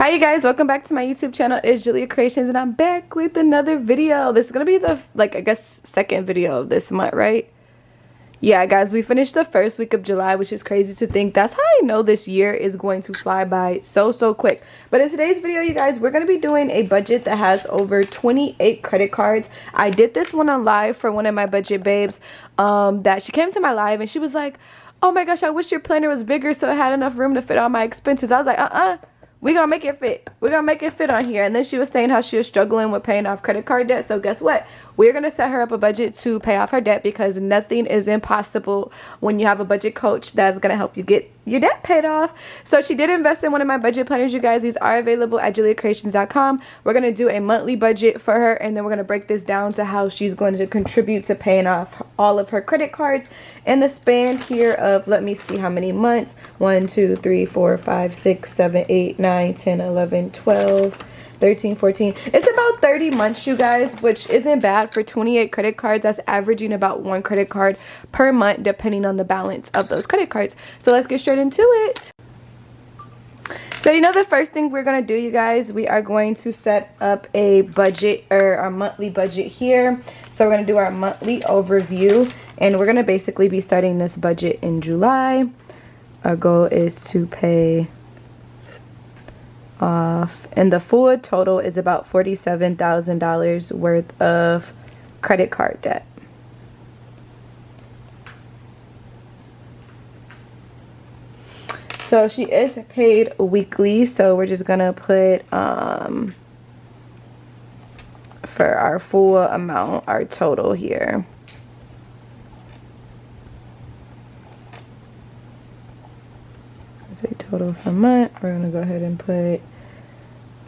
Hi you guys, welcome back to my YouTube channel. It's Julia Creations and I'm back with another video. This is gonna be the I guess second video of this month, right? Yeah guys, we finished the first week of July, which is crazy to think. That's how I know this year is going to fly by so quick. But in today's video, you guys, we're gonna be doing a budget that has over 28 credit cards. I did this one on live for one of my budget babes, that she came to my live and she was like, oh my gosh, I wish your planner was bigger so it had enough room to fit all my expenses. I was like, we gonna make it fit. We're gonna make it fit on here. And then she was saying how she was struggling with paying off credit card debt. So guess what? We're gonna set her up a budget to pay off her debt, because nothing is impossible when you have a budget coach that's gonna help you get your debt paid off. So she did invest in one of my budget planners, you guys. These are available at juliacreations.com. We're gonna do a monthly budget for her, and then we're gonna break this down to how she's going to contribute to paying off all of her credit cards in the span here of, let me see how many months. 1 2 3 4 5 6 7 8 9 10 11 12 13 14. It's about 30 months, you guys, which isn't bad for 28 credit cards. That's averaging about 1 credit card per month, depending on the balance of those credit cards. So let's get straight into it. So you know, the first thing we're gonna do, you guys, we are going to set up a budget, or our monthly budget here. So we're gonna do our monthly overview, and we're gonna basically be starting this budget in July. Our goal is to pay off, and the full total is about $47,000 worth of credit card debt. So she is paid weekly, so we're just gonna put for our full amount, our total here. Say total for month, we're gonna go ahead and put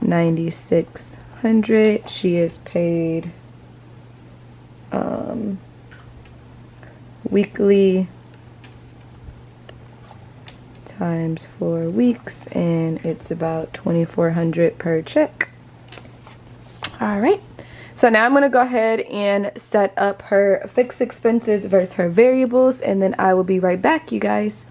9,600. She is paid weekly times 4 weeks, and it's about 2,400 per check. All right, so now I'm gonna go ahead and set up her fixed expenses versus her variables, and then I will be right back, you guys.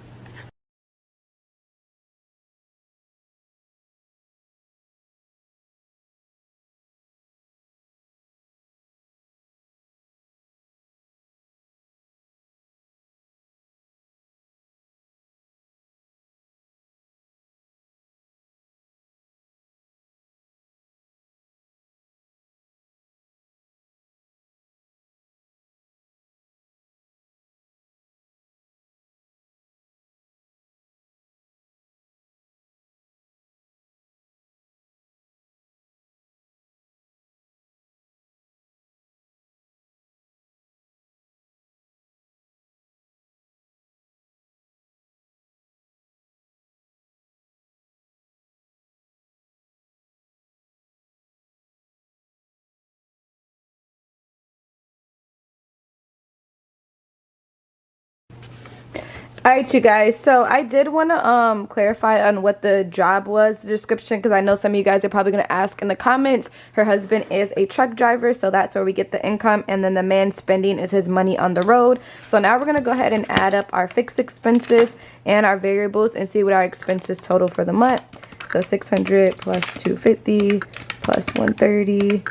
Alright, you guys, so I did want to clarify on what the job was, the description, because I know some of you guys are probably going to ask in the comments. Her husband is a truck driver, so that's where we get the income, and then the man spending is his money on the road. So now we're going to go ahead and add up our fixed expenses and our variables and see what our expenses total for the month. So 600 plus 250 plus 130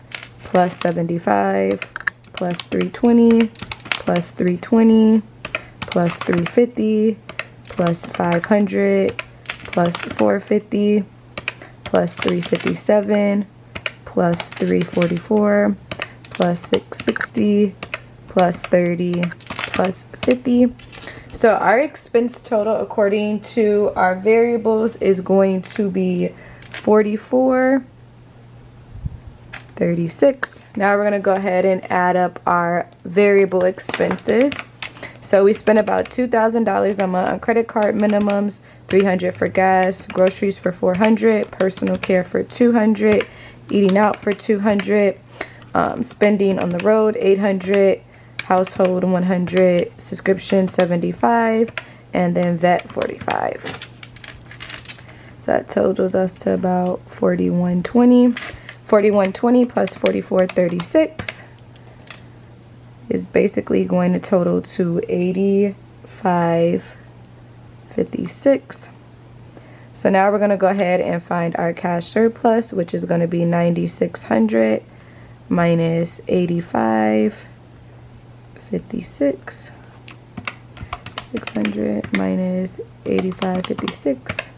plus 75 plus 320 plus 320 plus 350 plus 500 plus 450 plus 357 plus 344 plus 660 plus 30 plus 50. So our expense total according to our variables is going to be 44.36. Now we're going to go ahead and add up our variable expenses. So we spent about $2,000 a month on credit card minimums, $300 for gas, groceries for $400, personal care for $200, eating out for $200, spending on the road $800, household $100, subscription $75, and then vet $45. So that totals us to about $41.20. $41.20 plus $44.36 is basically going to total to $85.56. So now we're going to go ahead and find our cash surplus, which is going to be 9,600 minus 85.56. 600 minus 85.56.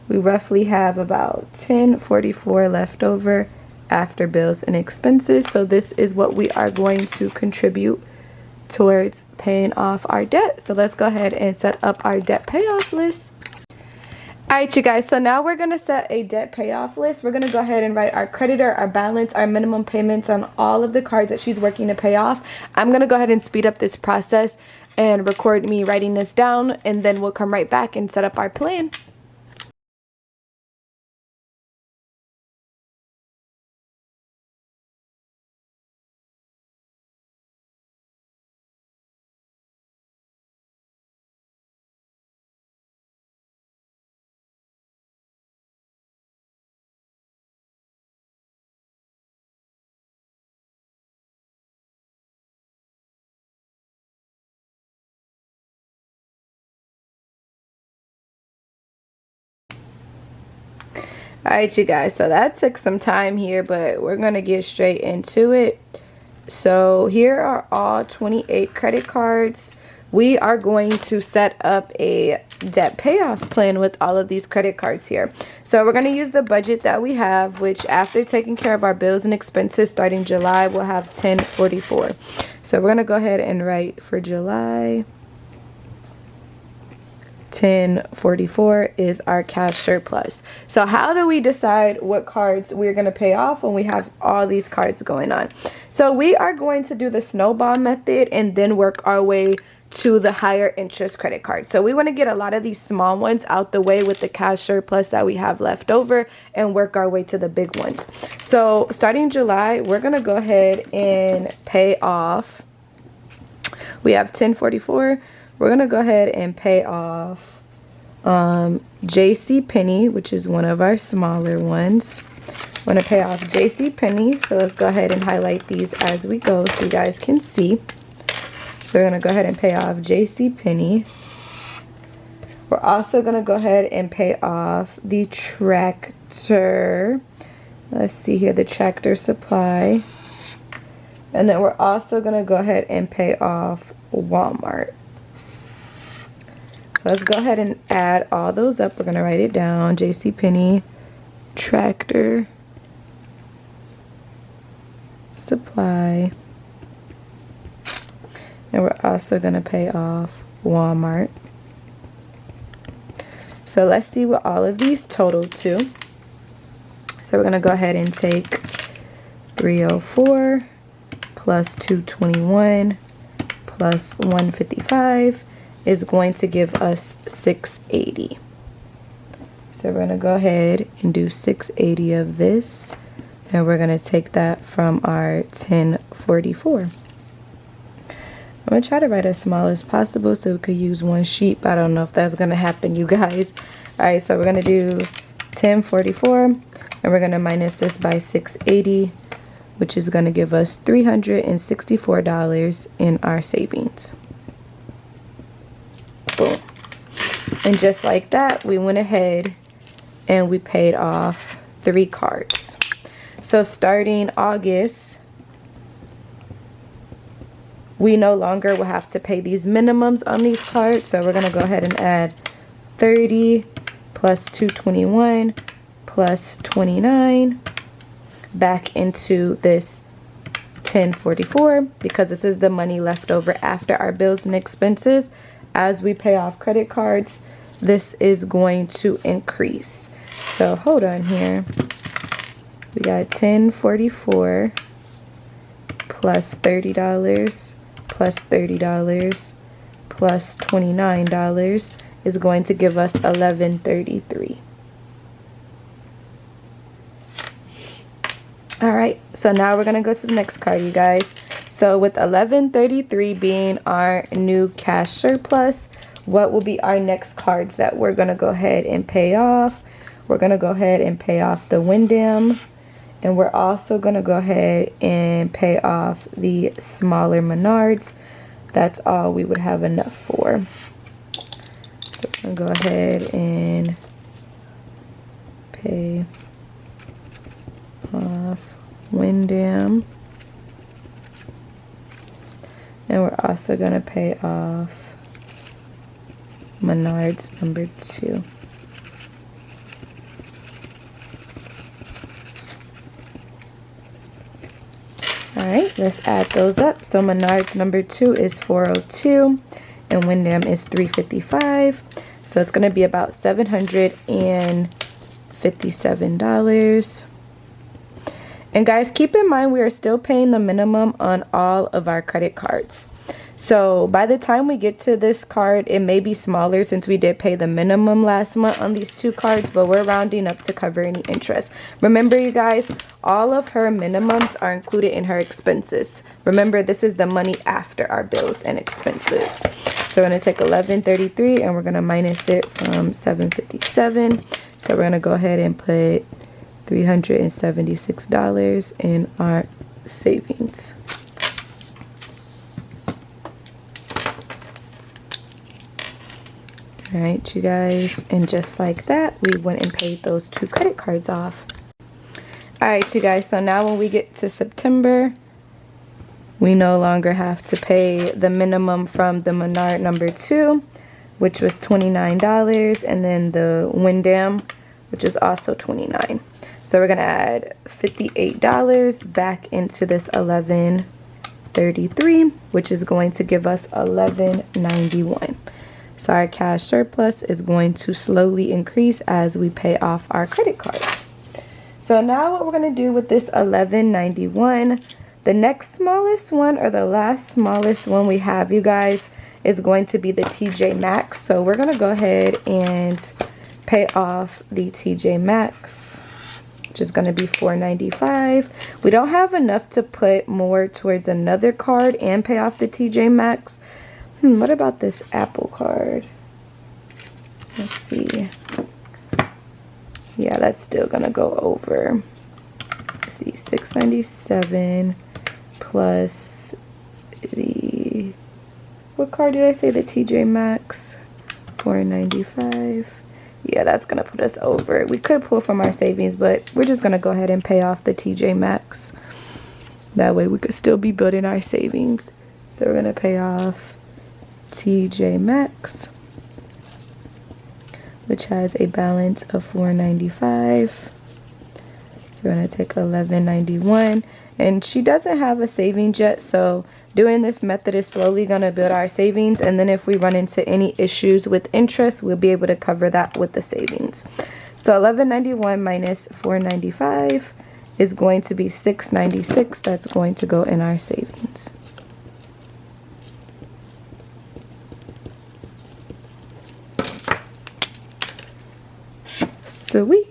We roughly have about 10.44 left over after bills and expenses. So this is what we are going to contribute towards paying off our debt. So let's go ahead and set up our debt payoff list. Alright, you guys, so now we're going to set a debt payoff list. We're going to go ahead and write our creditor, our balance, our minimum payments on all of the cards that she's working to pay off. I'm going to go ahead and speed up this process and record me writing this down, and then we'll come right back and set up our plan. Alright, you guys, so that took some time here, but we're going to get straight into it. So here are all 28 credit cards. We are going to set up a debt payoff plan with all of these credit cards here. So we're going to use the budget that we have, which after taking care of our bills and expenses starting July, we'll have 1044. So we're going to go ahead and write for July. 1044 is our cash surplus. So how do we decide what cards we're going to pay off when we have all these cards going on? So we are going to do the snowball method and then work our way to the higher interest credit cards. So we want to get a lot of these small ones out the way with the cash surplus that we have left over and work our way to the big ones. So starting July, we're going to go ahead and pay off. We have 1044. We're going to go ahead and pay off JCPenney, which is one of our smaller ones. We're going to pay off JCPenney. So let's go ahead and highlight these as we go so you guys can see. So we're going to go ahead and pay off JCPenney. We're also going to go ahead and pay off the Tractor. Let's see here, the Tractor Supply. And then we're also going to go ahead and pay off Walmart. So let's go ahead and add all those up. We're going to write it down. JCPenney, Tractor Supply. And we're also going to pay off Walmart. So let's see what all of these total to. So we're going to go ahead and take 304 plus 221 plus 155 is going to give us 680. So we're going to go ahead and do 680 of this, and we're going to take that from our 1044. I'm going to try to write as small as possible so we could use one sheet, but I don't know if that's going to happen, you guys. Alright, so we're going to do 1044, and we're going to minus this by 680, which is going to give us $364 in our savings. Boom. And just like that, we went ahead and we paid off 3 cards. So starting August, we no longer will have to pay these minimums on these cards. So we're going to go ahead and add 30 plus 221 plus 29 back into this 1044, because this is the money left over after our bills and expenses. As we pay off credit cards, this is going to increase. So hold on here. We got 1044 plus $30 plus $30 plus $29 is going to give us $1133. Alright, so now we're going to go to the next card, you guys. So with $1133 being our new cash surplus, what will be our next cards that we're going to go ahead and pay off? We're going to go ahead and pay off the Wyndham. And we're also going to go ahead and pay off the smaller Menards. That's all we would have enough for. So I'm going to go ahead and pay off Wyndham. And we're also going to pay off Menards number 2. Alright, let's add those up. So Menards number 2 is $402 and Wyndham is $355. So it's going to be about $757. And guys, keep in mind we are still paying the minimum on all of our credit cards. So by the time we get to this card, it may be smaller since we did pay the minimum last month on these 2 cards, but we're rounding up to cover any interest. Remember, you guys, all of her minimums are included in her expenses. Remember, this is the money after our bills and expenses. So we're going to take $1133 and we're going to minus it from $757. So we're going to go ahead and put $376 in our savings. Alright, you guys, and just like that, we went and paid those 2 credit cards off. Alright, you guys, so now when we get to September, we no longer have to pay the minimum from the Menard number 2, which was $29, and then the Wyndham, which is also $29. So we're going to add $58 back into this $1133, which is going to give us $1191. So our cash surplus is going to slowly increase as we pay off our credit cards. So now what we're going to do with this $1191, the next smallest one, or the last smallest one we have, you guys, is going to be the TJ Maxx. So we're going to go ahead and pay off the TJ Maxx, which is going to be $495. We don't have enough to put more towards another card and pay off the TJ Maxx. What about this Apple card? Let's see. Yeah, that's still gonna go over. Let's see, $697 plus the, what card did I say? The TJ Maxx, $495. Yeah, that's gonna put us over. We could pull from our savings, but we're just gonna go ahead and pay off the TJ Maxx. That way we could still be building our savings. So we're gonna pay off TJ Maxx, which has a balance of $495. So we're going to take $1191, and she doesn't have a savings yet, so doing this method is slowly going to build our savings, and then if we run into any issues with interest, we'll be able to cover that with the savings. So $1191 minus $495 is going to be $696. That's going to go in our savings. Sweet.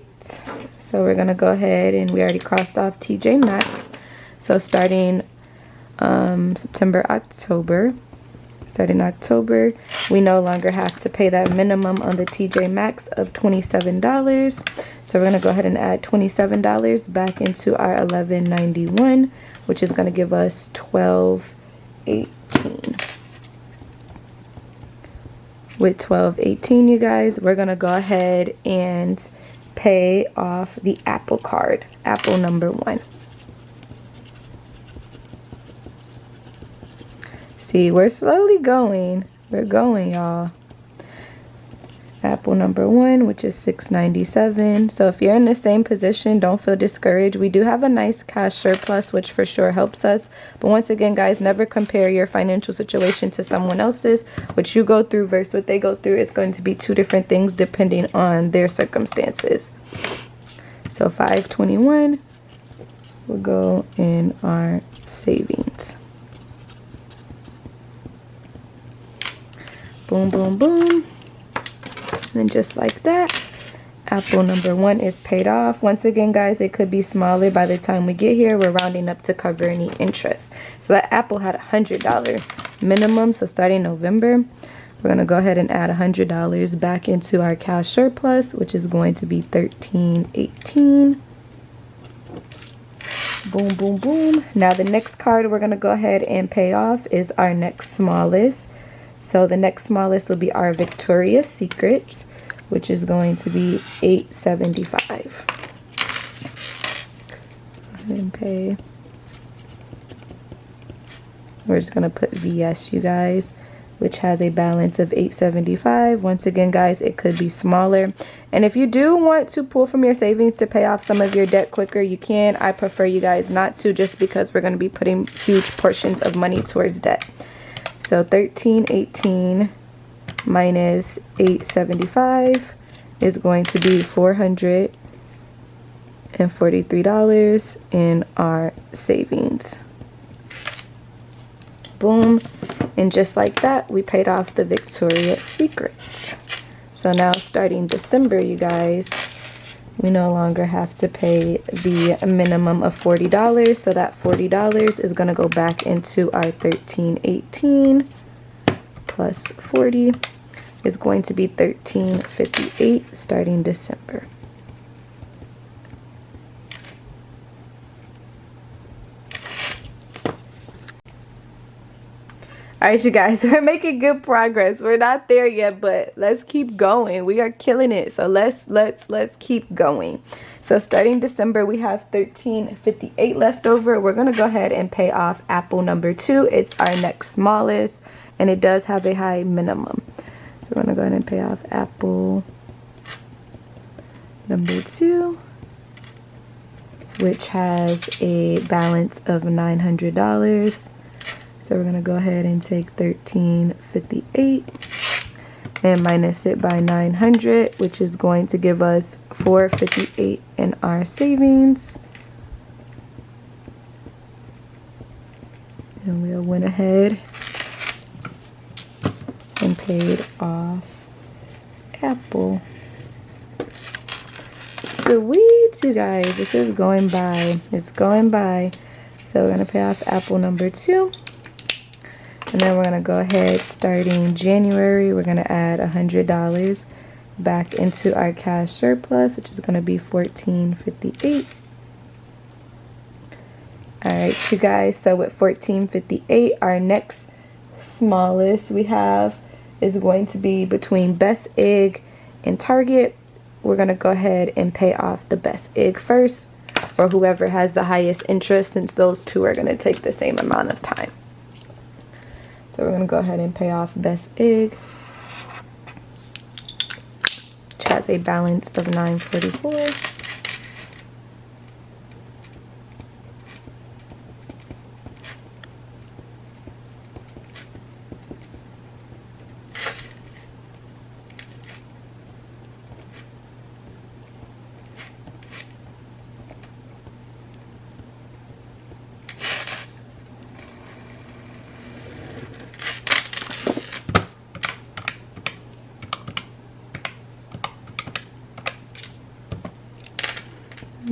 So we're gonna go ahead, and we already crossed off TJ Maxx. So starting September, October, starting October, we no longer have to pay that minimum on the TJ Maxx of $27. So we're gonna go ahead and add $27 back into our $1191, which is gonna give us $1218. With $1218, you guys, we're gonna go ahead and pay off the Apple card, Apple number 1. See, we're slowly going. We're going, y'all. Apple number 1, which is $697. So if you're in the same position, don't feel discouraged. We do have a nice cash surplus, which for sure helps us. But once again, guys, never compare your financial situation to someone else's. What you go through versus what they go through is going to be 2 different things depending on their circumstances. So $521 will go in our savings. Boom, boom, boom. And just like that, Apple number 1 is paid off. Once again, guys, it could be smaller by the time we get here. We're rounding up to cover any interest. So that Apple had a $100 minimum. So starting November, we're going to go ahead and add $100 back into our cash surplus, which is going to be $1318. Boom, boom, boom. Now the next card we're going to go ahead and pay off is our next smallest. So the next smallest will be our Victoria's Secret, which is going to be $875. And pay. We're just gonna put VS, you guys, which has a balance of $875. Once again, guys, it could be smaller. And if you do want to pull from your savings to pay off some of your debt quicker, you can. I prefer you guys not to, just because we're gonna be putting huge portions of money towards debt. So $1318 minus $875 is going to be $443 in our savings. Boom. And just like that, we paid off the Victoria's Secret. So now starting December, you guys, we no longer have to pay the minimum of $40. So that $40 is going to go back into our $1318 plus 40 is going to be $1358 starting December. All right, you guys, we're making good progress. We're not there yet, but let's keep going. We are killing it. So let's keep going. So starting December, we have $1358 left over. We're gonna go ahead and pay off Apple number 2. It's our next smallest, and it does have a high minimum. So we're gonna go ahead and pay off Apple number 2, which has a balance of $900. So we're gonna go ahead and take $1358 and minus it by 900, which is going to give us $458 in our savings. And we went ahead and paid off Apple. Sweet, you guys, this is going by. It's going by. So we're gonna pay off Apple number 2. And then we're going to go ahead, starting January, we're going to add $100 back into our cash surplus, which is going to be $1458. All right, you guys, so with $1458, our next smallest we have is going to be between Best Egg and Target. We're going to go ahead and pay off the Best Egg first, or whoever has the highest interest, since those two are going to take the same amount of time. So we're going to go ahead and pay off Best Egg, which has a balance of $944.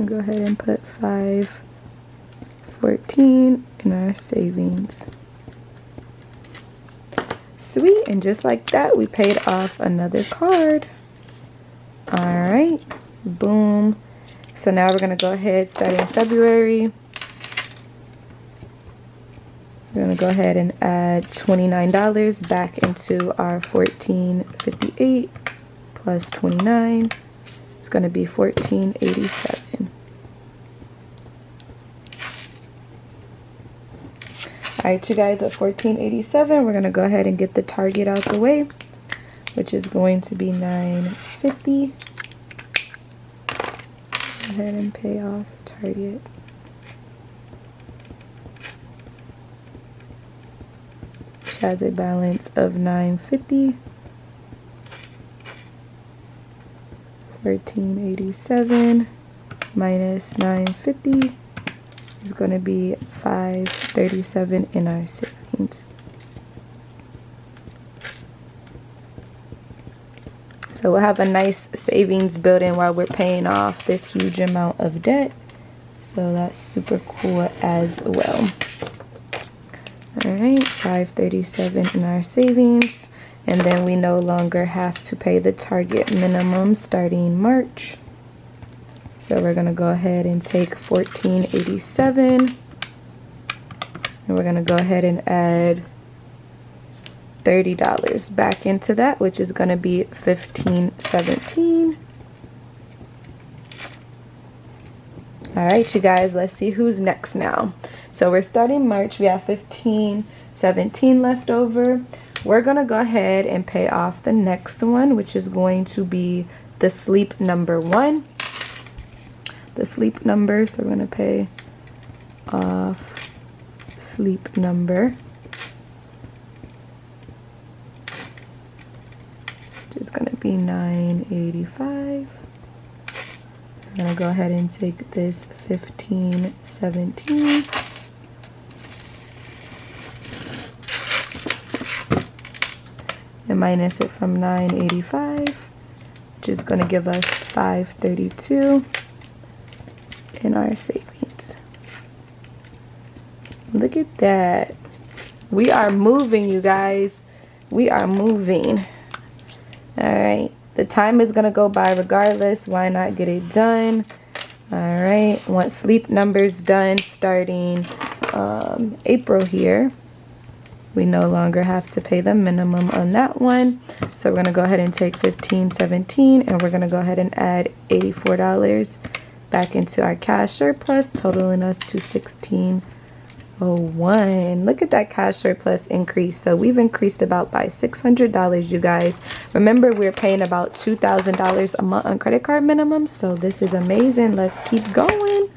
Go ahead and put $514 in our savings. Sweet, and just like that, we paid off another card. All right, boom. So now we're gonna go ahead, starting February. We're gonna go ahead and add $29 back into our $1458 plus 29. It's gonna be $1487. All right, you guys, at $1487, we're gonna go ahead and get the Target out the way, which is going to be $950. Go ahead and pay off Target. Which has a balance of $950. $1487 minus $950 is going to be $537 in our savings. So we'll have a nice savings building while we're paying off this huge amount of debt. So that's super cool as well. All right, $537 in our savings. And then we no longer have to pay the Target minimum starting March. So we're gonna go ahead and take $1487. And we're gonna go ahead and add $30 back into that, which is going to be $15.17. All right, you guys, let's see who's next now. So we're starting March. We have $15.17 left over. We're going to go ahead and pay off the next one, which is going to be the sleep number 1. The sleep number, so we're going to pay off sleep number, which is going to be $9.85. I'm going to go ahead and take this $15.17 and minus it from $9.85, which is going to give us $5.32 in our savings. Look at that. We are moving, you guys. We are moving. All right. The time is going to go by regardless. Why not get it done? All right. Want sleep numbers done starting April here. We no longer have to pay the minimum on that one. So we're going to go ahead and take $15.17 and we're going to go ahead and add $84 back into our cash surplus, totaling us to $16.01. Look at that cash surplus increase. So we've increased about by $600, you guys. Remember, we're paying about $2,000 a month on credit card minimum. So this is amazing. Let's keep going.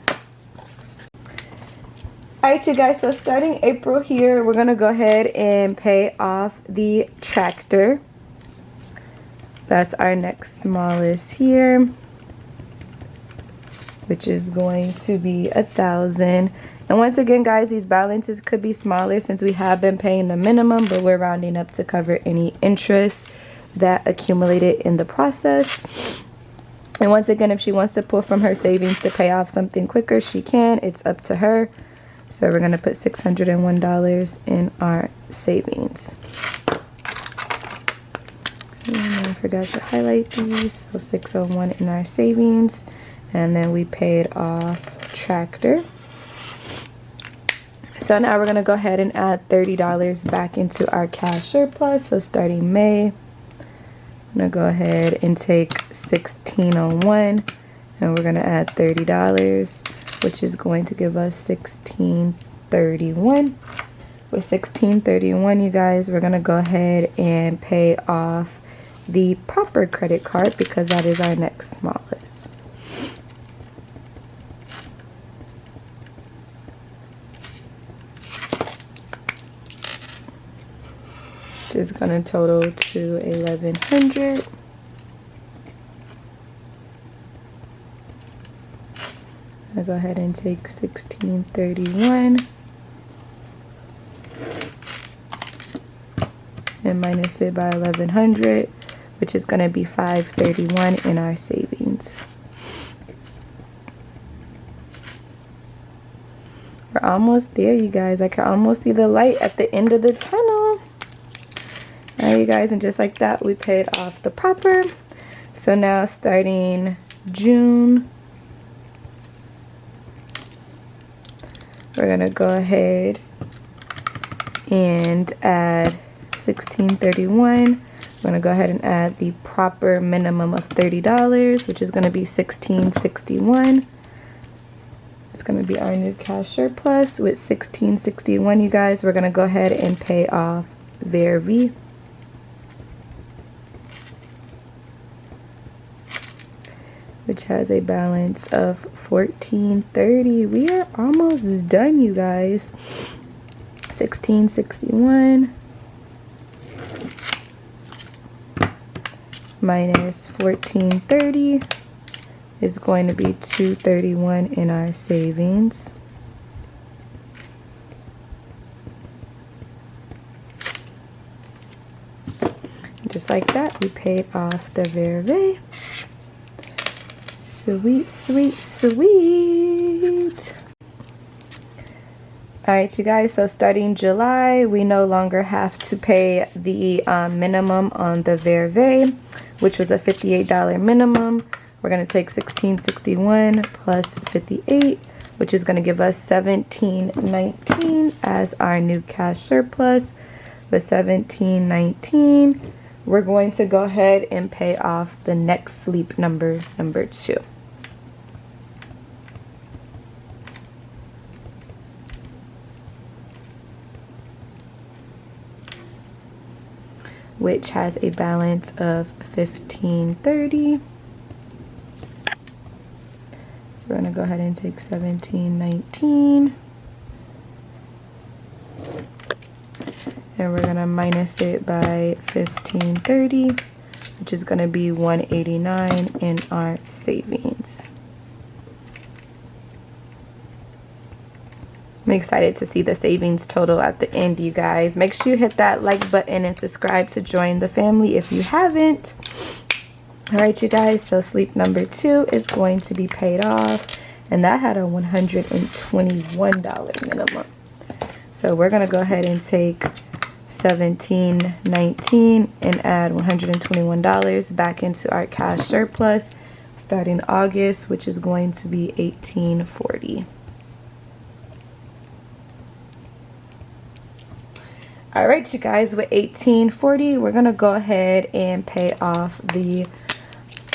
All right, you guys, so starting April here, we're going to go ahead and pay off the tractor. That's our next smallest here, which is going to be $1,000. And once again, guys, these balances could be smaller since we have been paying the minimum, but we're rounding up to cover any interest that accumulated in the process. And once again, if she wants to pull from her savings to pay off something quicker, she can. It's up to her. So we're going to put $601 in our savings. And I forgot to highlight these. So $601 in our savings. And then we paid off tractor. So now we're going to go ahead and add $30 back into our cash surplus. So starting May, I'm going to go ahead and take $16.01 and we're going to add $30, which is going to give us $16.31. With $16.31, you guys, we're going to go ahead and pay off the proper credit card because that is our next smallest. Which is going to total to $1,100. I'll go ahead and take $16.31 and minus it by $1,100, which is going to be $531 in our savings. We're almost there, you guys. I can almost see the light at the end of the tunnel. Alright, you guys, and just like that, we paid off the proper. So now starting June, we're going to go ahead and add $16.31. We're going to go ahead and add the proper minimum of $30, which is going to be $16.61. It's going to be our new cash surplus with $16.61, you guys. We're going to go ahead and pay off Verve. Which has a balance of $14.30. We are almost done, you guys. $16.61 minus $14.30 is going to be $231 in our savings. Just like that, we paid off the Verve. Sweet, sweet, sweet. Alright, you guys, so starting July, we no longer have to pay the minimum on the Verve, which was a $58 minimum. We're going to take $16.61 plus $58, which is going to give us $17.19 as our new cash surplus, with $17.19. We're going to go ahead and pay off the next sleep number 2. Which has a balance of $15.30. So we're gonna go ahead and take $17.19. And we're gonna minus it by $15.30, which is gonna be $189 in our savings. I'm excited to see the savings total at the end, you guys. Make sure you hit that like button and subscribe to join the family if you haven't. All right, you guys, so sleep number 2 is going to be paid off, and that had a $121 minimum. So we're gonna go ahead and take $17.19 and add $121 back into our cash surplus starting August, which is going to be $18.40. All right, you guys, with $18.40, we're gonna go ahead and pay off the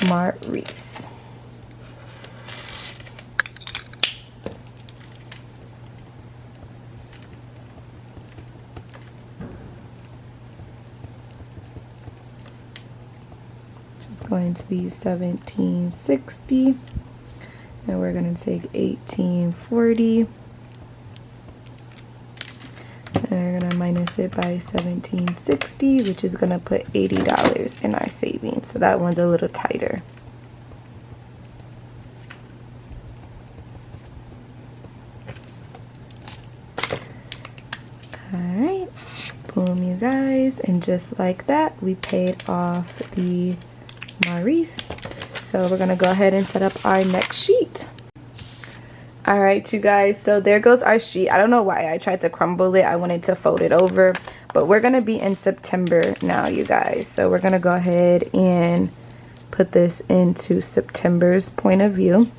Maurice. Which is going to be $17.60, and we're gonna take $18.40. And we're gonna minus it by $17.60, which is gonna put $80 in our savings. So that one's a little tighter. Alright, boom, you guys. And just like that, we paid off the Maurice. So we're gonna go ahead and set up our next sheet. All right, you guys, so there goes our sheet. I don't know why I tried to crumble it. I wanted to fold it over, but we're gonna be in September now, you guys. So we're gonna go ahead and put this into September's point of view.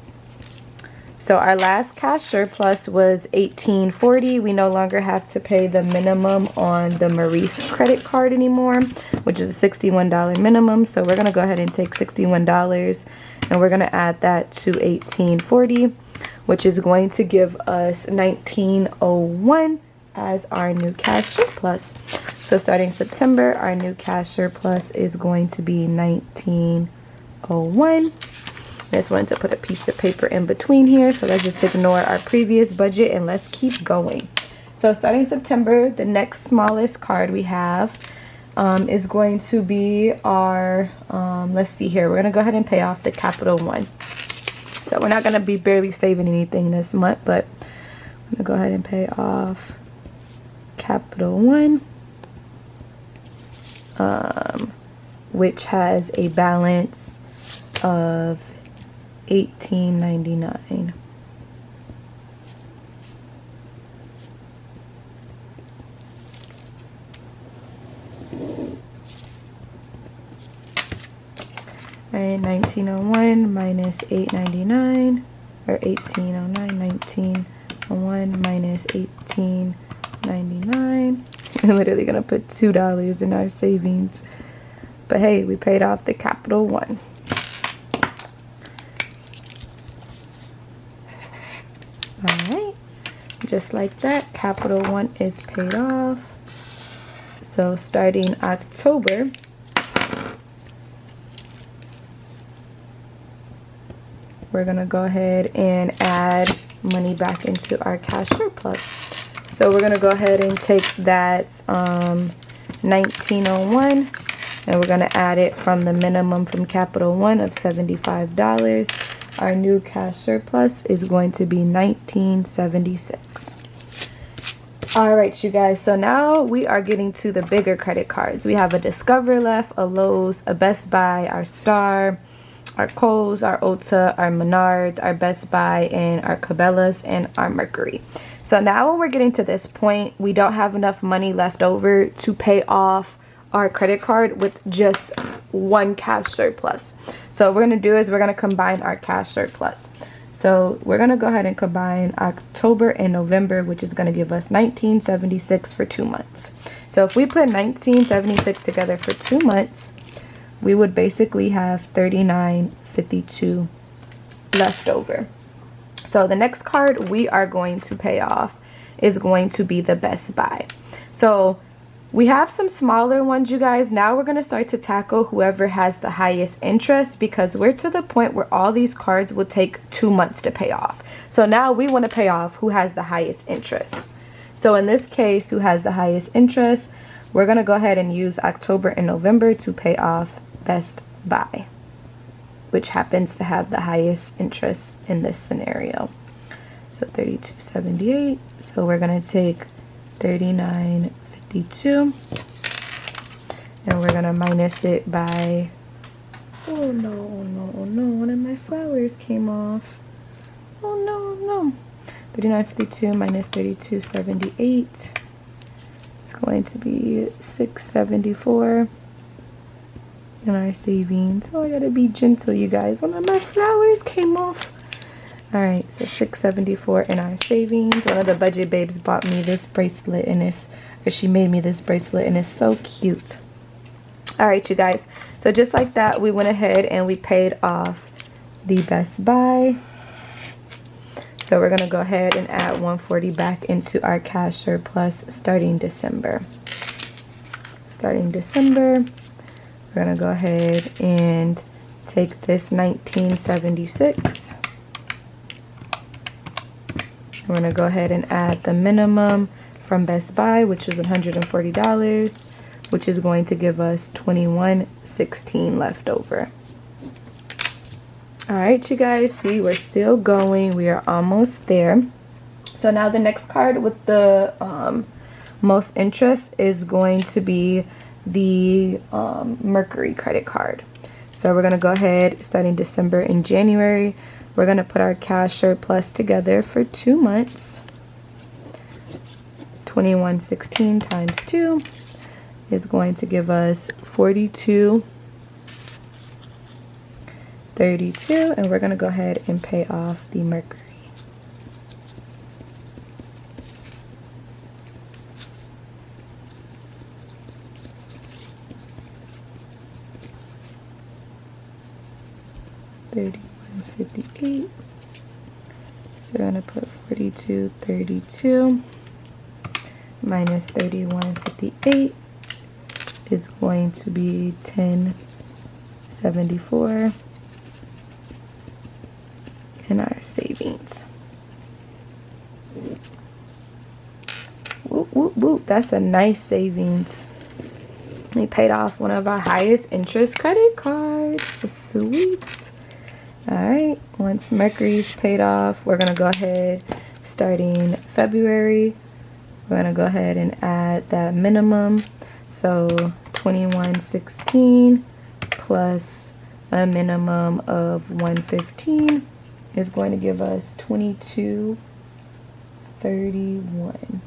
So our last cash surplus was $18.40. We no longer have to pay the minimum on the Maurice credit card anymore, which is a $61 minimum. So we're gonna go ahead and take $61 and we're gonna add that to $18.40. Which is going to give us $19.01 as our new cash surplus. So starting September, our new cash surplus is going to be $19.01. Just wanted to put a piece of paper in between here, so let's just ignore our previous budget and let's keep going. So starting September, the next smallest card we have is going to be our, let's see here, we're gonna go ahead and pay off the Capital One. So we're not going to be barely saving anything this month, but I'm going to go ahead and pay off Capital One, which has a balance of $18.99. Alright, 1901 minus 899, or 1809, 1901 minus 1899. I'm literally gonna put $2 in our savings. But hey, we paid off the Capital One. Alright, just like that, Capital One is paid off. So starting October, we're gonna go ahead and add money back into our cash surplus. So we're gonna go ahead and take that 1901 and we're gonna add it from the minimum from Capital One of $75. Our new cash surplus is going to be $19.76. All right, you guys, so now we are getting to the bigger credit cards. We have a Discover left, a Lowe's, a Best Buy, our Star, our Kohl's, our Ulta, our Menards, our Best Buy, and our Cabela's, and our Mercury. So now when we're getting to this point, we don't have enough money left over to pay off our credit card with just one cash surplus. So what we're going to do is we're going to combine our cash surplus. So we're going to go ahead and combine October and November, which is going to give us $19.76 for 2 months. So if we put $19.76 together for 2 months, we would basically have $39.52 left over. So the next card we are going to pay off is going to be the Best Buy. So we have some smaller ones, you guys. Now we're going to start to tackle whoever has the highest interest, because we're to the point where all these cards will take 2 months to pay off. So now we want to pay off who has the highest interest. So in this case, who has the highest interest, we're going to go ahead and use October and November to pay off Best Buy, which happens to have the highest interest in this scenario. So $32.78. So we're going to take $39.52 and we're going to minus it by, oh no, one of my flowers came off. Oh no. 39.52 minus 32.78. It's going to be $6.74 in our savings. Oh, I gotta be gentle, you guys. One of my flowers came off. All right, so $6.74 in our savings. One of the budget babes bought me this bracelet, and she made me this bracelet, and it's so cute. All right, you guys. So just like that, we went ahead and we paid off the Best Buy. So we're gonna go ahead and add $140 back into our cash surplus starting December. So starting December, we're gonna go ahead and take this $19.76. We're gonna go ahead and add the minimum from Best Buy, which is $140, which is going to give us $21.16 left over. All right, you guys, see, we're still going. We are almost there. So now the next card with the most interest is going to be the Mercury credit card. So we're gonna go ahead, starting December and January, we're gonna put our cash surplus together for 2 months. $21.16 times 2 is going to give us $42.32, and we're gonna go ahead and pay off the Mercury. $31.58. So we're gonna put $42.32 minus $31.58 is going to be $10.74 in our savings. Whoop, whoop, whoop. That's a nice savings. We paid off one of our highest interest credit cards. Just sweet. All right, once Mercury's paid off, we're gonna go ahead, starting February, we're gonna go ahead and add that minimum. So $21.16 plus a minimum of $115 is going to give us $22.31.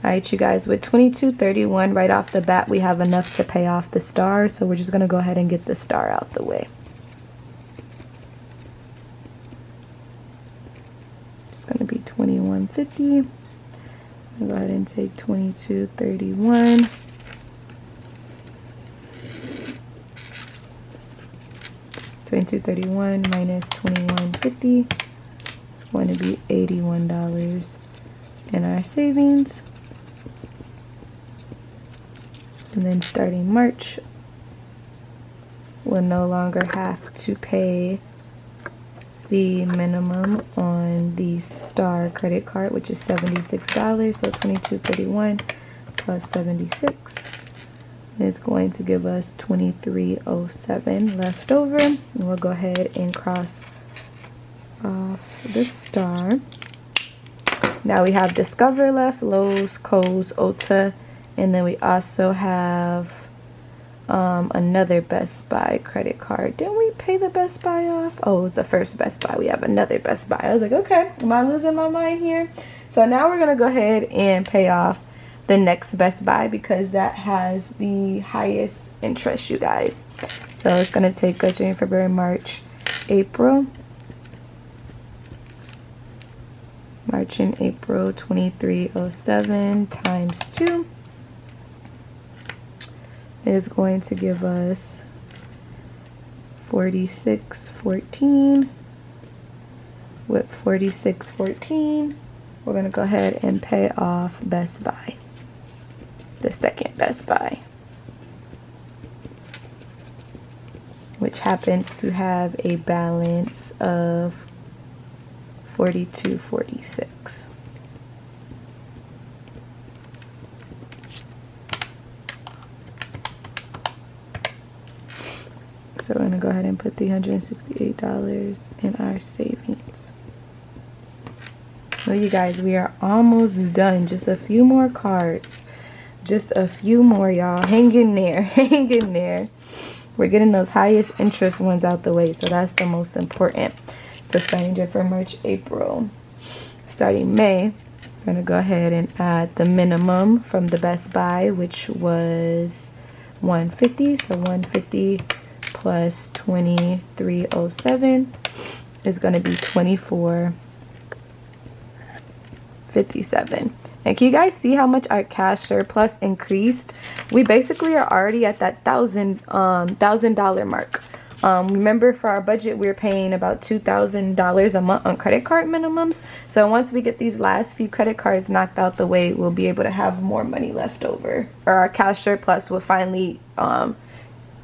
All right, you guys, with $22.31 right off the bat, we have enough to pay off the star. So we're just going to go ahead and get the star out the way. Just going to be $21.50. I'll go ahead and take $22.31. $22.31 minus $21.50 is going to be $81 in our savings. And then starting March, we'll no longer have to pay the minimum on the Star credit card, which is $76. So $22.31 plus 76 is going to give us $23.07 left over. And we'll go ahead and cross off the Star. Now we have Discover left, Lowe's, Kohl's, Ulta, and then we also have another Best Buy credit card. Didn't we pay the Best Buy off? Oh, it was the first Best Buy. We have another Best Buy. I was like, okay, am I losing my mind here? So now we're gonna go ahead and pay off the next Best Buy because that has the highest interest, you guys. So it's gonna take January, February, March, April. March and April 2307 times 2 is going to give us 4614. With 4614, we're going to go ahead and pay off Best Buy, the second Best Buy, which happens to have a balance of 4246. So we're going to go ahead and put $368 in our savings. Well, you guys, we are almost done. Just a few more cards. Just a few more, y'all. Hang in there. Hang in there. We're getting those highest interest ones out the way, so that's the most important. So starting for March, April. Starting May, we're going to go ahead and add the minimum from the Best Buy, which was $150. So $150 plus 2307 is going to be $24.57. And can you guys see how much our cash surplus increased? We basically are already at that $1,000 mark. Remember, for our budget, we're paying about $2,000 a month on credit card minimums. So once we get these last few credit cards knocked out the way, we'll be able to have more money left over, or our cash surplus will finally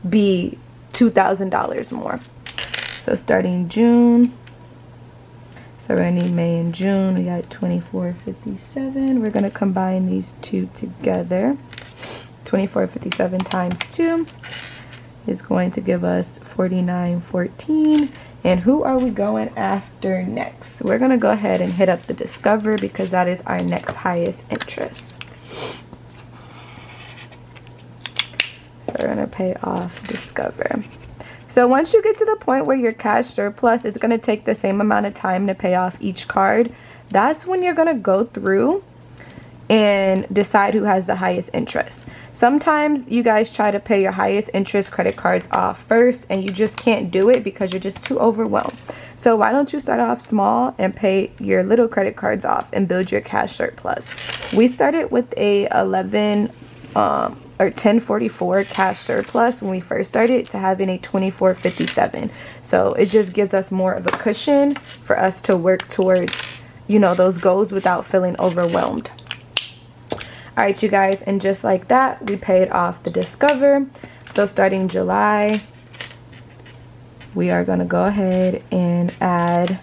be $2,000 more. So starting June, so we're gonna need May and June. We got 2457. We're gonna combine these two together. 2457 times 2 is going to give us 4914. And who are we going after next? We're gonna go ahead and hit up the Discover, because that is our next highest interest. So we're gonna pay off Discover. So once you get to the point where your cash surplus is gonna take the same amount of time to pay off each card, that's when you're gonna go through and decide who has the highest interest. Sometimes you guys try to pay your highest interest credit cards off first, and you just can't do it because you're just too overwhelmed. So why don't you start off small and pay your little credit cards off and build your cash surplus? We started with a 1044 cash surplus when we first started to having a 2457. So it just gives us more of a cushion for us to work towards, you know, those goals without feeling overwhelmed. All right, you guys, and just like that, we paid off the Discover. So starting July, we are going to go ahead and add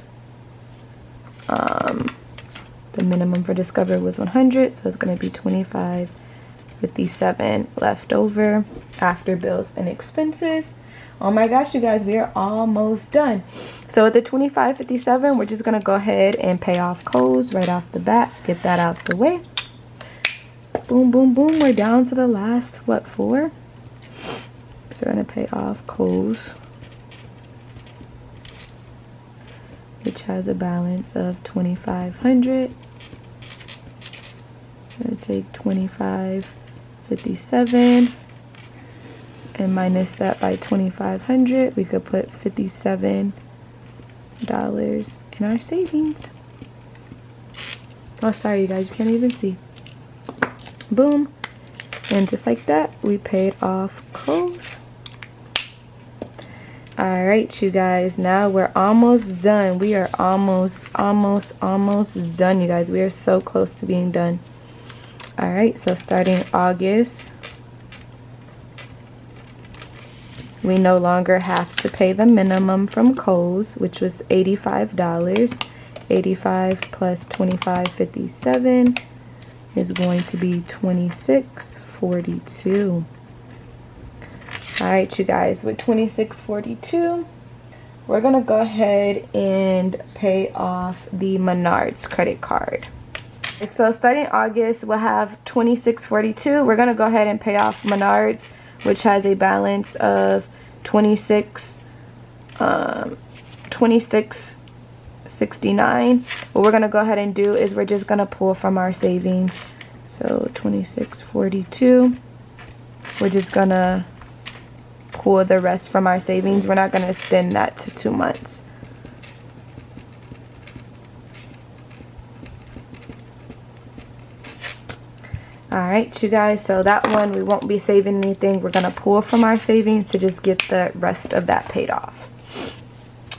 the minimum for Discover was 100, so it's going to be 2557 left over after bills and expenses. Oh my gosh, you guys, we are almost done. So with the 2557, we're just going to go ahead and pay off Kohl's right off the bat. Get that out the way. Boom, boom, boom. We're down to the last, what, 4? So we're going to pay off Kohl's, which has a balance of 2500. I'm going to take 2557 and minus that by 2500. We could put $57 in our savings. Oh, sorry, you guys, you can't even see. Boom. And just like that, we paid off Kohl's. All right, you guys, now we're almost done. We are almost done, you guys. We are so close to being done. All right, so starting August, we no longer have to pay the minimum from Kohl's, which was $85. 85 plus 2557 is going to be 2642. All right, you guys, with 2642, we're gonna go ahead and pay off the Menards credit card. So starting August, we'll have 2642. We're gonna go ahead and pay off Menards, which has a balance of 2669. What we're gonna go ahead and do is we're just gonna pull from our savings. So 2642, we're just gonna pull the rest from our savings. We're not going to extend that to 2 months. Alright, you guys, so that one we won't be saving anything. We're going to pull from our savings to just get the rest of that paid off.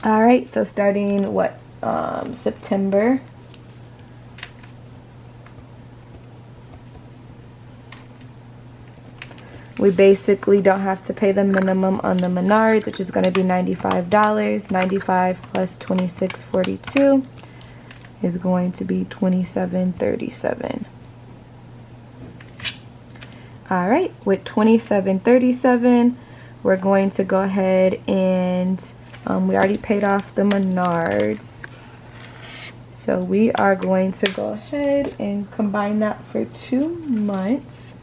Alright, so starting what, September. We basically don't have to pay the minimum on the Menards, which is going to be $95. 95 plus $26.42 is going to be $27.37. All right, with $27.37, we're going to go ahead and we already paid off the Menards. So we are going to go ahead and combine that for 2 months.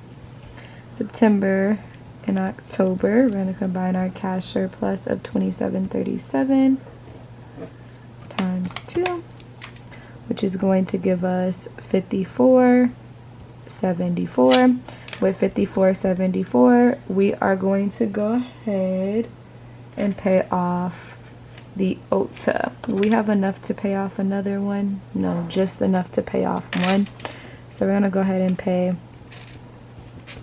September and October, we're going to combine our cash surplus of $27.37 times 2, which is going to give us $54.74. With $54.74, we are going to go ahead and pay off the OTA. We have enough to pay off another one? No, just enough to pay off one. So we're going to go ahead and pay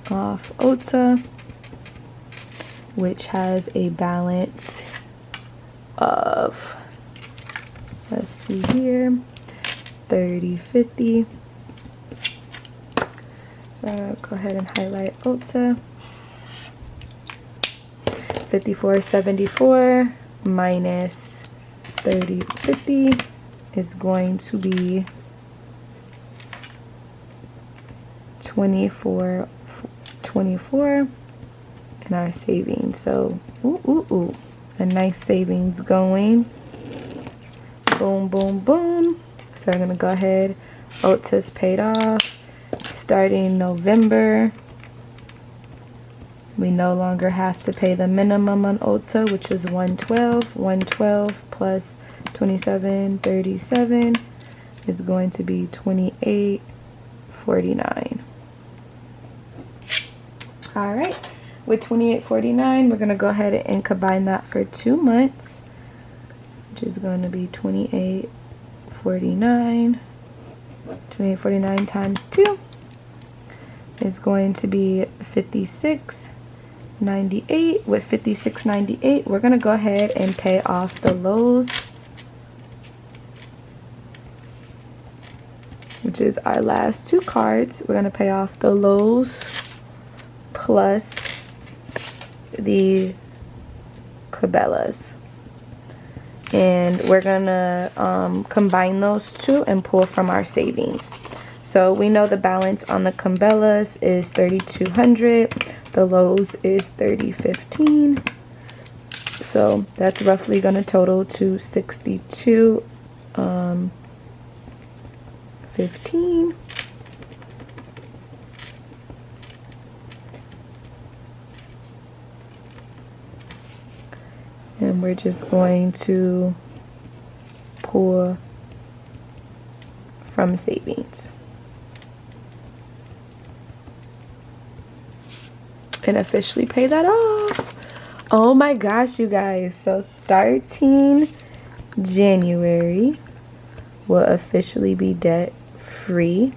off OTA, which has a balance of, let's see here, $30.50. So I'll go ahead and highlight OTA. $54.74 minus $30.50 is going to be $24.24 in our savings. So a nice savings going. Boom, boom, boom. So we're gonna go ahead. OTA's paid off. Starting November, we no longer have to pay the minimum on OTA, which was $112. $112 plus $27.37 is going to be $28.49. All right, with $28.49, we're going to go ahead and combine that for 2 months, which is going to be $28.49. $28.49 times 2 is going to be $56.98. With $56.98, we're going to go ahead and pay off the Lowe's, which is our last 2 cards. We're going to pay off the Lowe's plus the Cabela's. And we're gonna combine those 2 and pull from our savings. So we know the balance on the Cabela's is $3,200. The Lowe's is $3,015. So that's roughly gonna total to $62.15. And we're just going to pull from savings and officially pay that off. Oh my gosh, you guys. So starting January, we'll officially be debt free.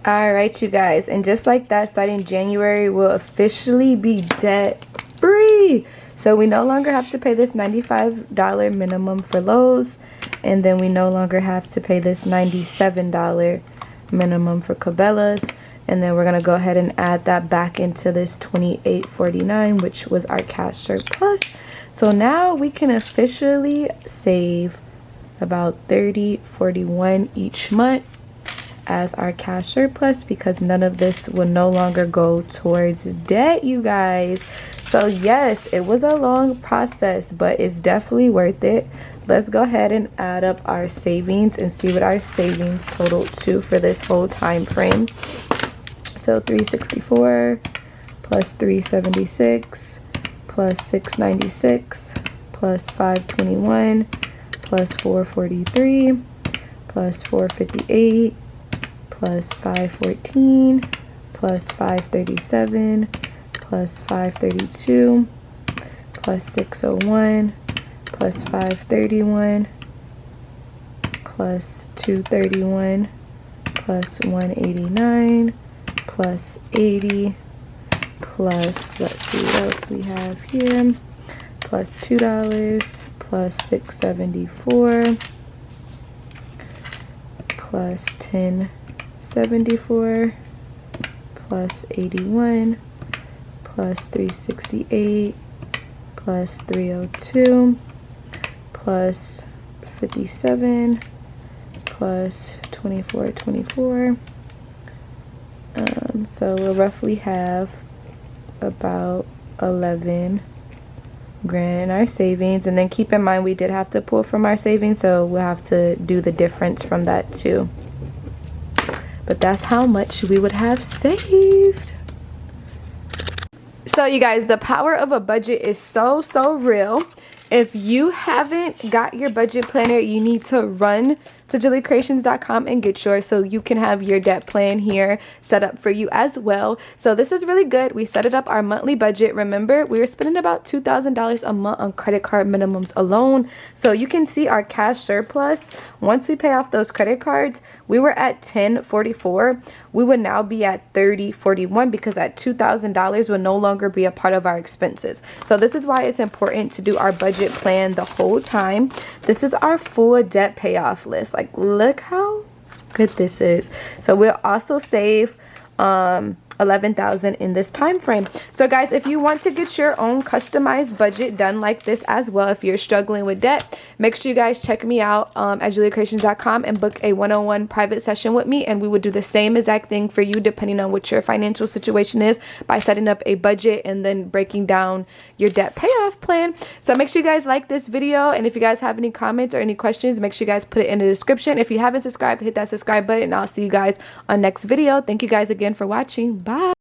Alright, you guys, and just like that, starting January, we'll officially be debt free. So we no longer have to pay this $95 minimum for Lowe's, and then we no longer have to pay this $97 minimum for Cabela's, and then we're going to go ahead and add that back into this $28.49, which was our cash surplus. So now we can officially save about $30.41 each month as our cash surplus, because none of this will no longer go towards debt, you guys. So yes, it was a long process, but it's definitely worth it. Let's go ahead and add up our savings and see what our savings totaled to for this whole time frame. So $364 plus $376 plus $696 plus $521 plus $443 plus $458 plus 514 plus 537 plus 532 plus 601 plus 531 plus 231 plus 189 plus 80 plus, let's see what else we have here, plus $2 plus 674 plus 1074 plus 81 plus 368 plus 302 plus 57 plus 2424. So we'll roughly have about 11 grand in our savings, and then keep in mind we did have to pull from our savings, so we'll have to do the difference from that too. But that's how much we would have saved. So you guys, the power of a budget is so real. If you haven't got your budget planner, you need to run to juliacreations.com and get yours so you can have your debt plan here set up for you as well. So this is really good. We set it up our monthly budget. Remember, we were spending about $2,000 a month on credit card minimums alone. So you can see our cash surplus. Once we pay off those credit cards, we were at $1044. We would now be at $3041 because at $2,000 will no longer be a part of our expenses. So this is why it's important to do our budget plan the whole time. This is our full debt payoff list. Like, look how good this is. So we'll also save $11,000 in this time frame. So guys, if you want to get your own customized budget done like this as well, if you're struggling with debt, make sure you guys check me out at juliacreations.com and book a one-on-one private session with me, and we would do the same exact thing for you depending on what your financial situation is by setting up a budget and then breaking down your debt payoff plan. So make sure you guys like this video, and if you guys have any comments or any questions, make sure you guys put it in the description. If you haven't subscribed, hit that subscribe button, and I'll see you guys on next video. Thank you guys again for watching. Bye.